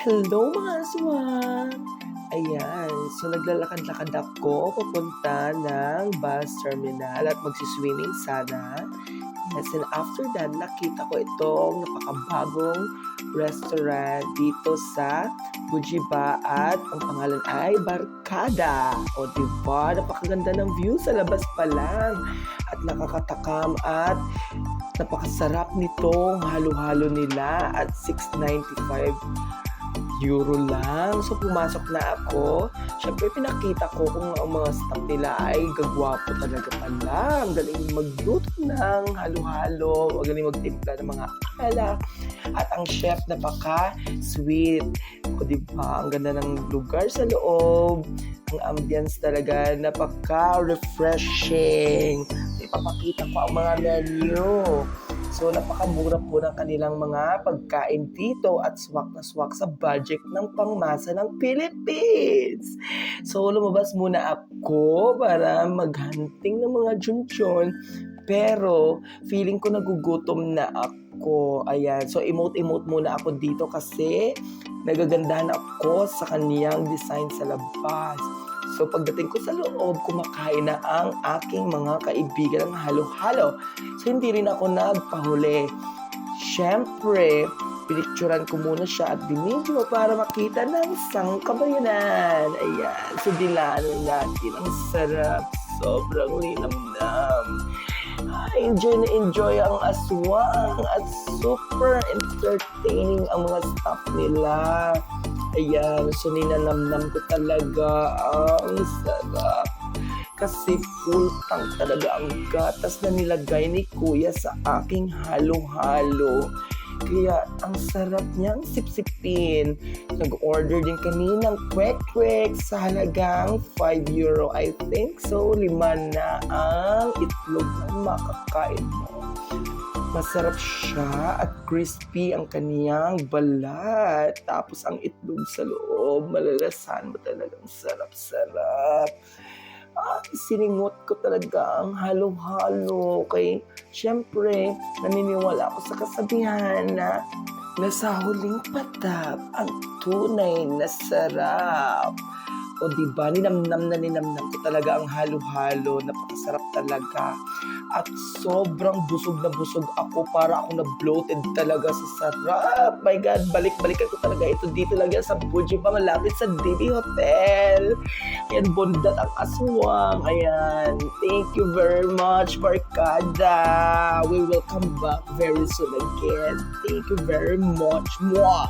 Hello mga aswang! Ayan, so naglalakad-lakad ako papunta ng bus terminal at magsiswimming sana. Yes, and after that, nakita ko itong napakabagong restaurant dito sa Bujiba at ang pangalan ay Barkada. O diba, napakaganda ng view sa labas pa lang at nakakatakam at napakasarap nitong halo-halo nila at 695 euro lang. So, pumasok na ako. Siyempre, pinakita ko kung ang mga staff nila ay gagwapo talaga pala. Ang galing magluto ng halo-halo. Ang galing magtimpla ng mga ala. At ang chef, napaka-sweet. O, diba? Ang ganda ng lugar sa loob. Ang ambience talaga, napaka-refreshing. Ipapakita ko ang mga menu. So, napakamura po ng kanilang mga pagkain dito at swak na swak sa budget ng pangmasa ng Philippines. So, lumabas muna ako para maghunting ng mga junchon. Pero, feeling ko nagugutom na ako. Ayan. So, emote-emote muna ako dito kasi nagagandahan ako sa kaniyang design sa labas. So pagdating ko sa loob, kumakain na ang aking mga kaibigan ng halo-halo. So hindi rin ako nagpahuli. Siyempre, pinicturan ko muna siya at binidyo para makita ng sangkabayanan. Ayan, so dilanan natin. Ang sarap. Sobrang linamnam. Enjoy na enjoy ang aswang at super entertaining ang mga staff nila. Ayan, so ninanamnam ko talaga. Ang sarap. Kasi full tank talaga ang gatas na nilagay ni Kuya sa aking halo-halo. Kaya ang sarap niyang sipsipin. Nag-order din kami ng kwek-kwek sa halagang 5 euro. I think so, 5 na ang itlog na makakain mo. Masarap siya at crispy ang kaniyang balat. Tapos ang itlog sa loob, malalasan mo talagang sarap-sarap. Siningot ko talaga ang halo-halo. Kaya syempre, naniniwala ako sa kasabihan na nasa huling patap ang tunay na sarap. O diba, ninamnam ko talaga ang halo-halo. Napakasarap talaga. At sobrang busog na busog ako, para ako na-bloated talaga sa sarap. My God, balik-balikan ko talaga ito dito lang yan sa Bujiba, malapit sa DB Hotel. Ayan, bondat ang aswang. Ayan, thank you very much, Barkada. We will come back very soon again. Thank you very much. Mwah!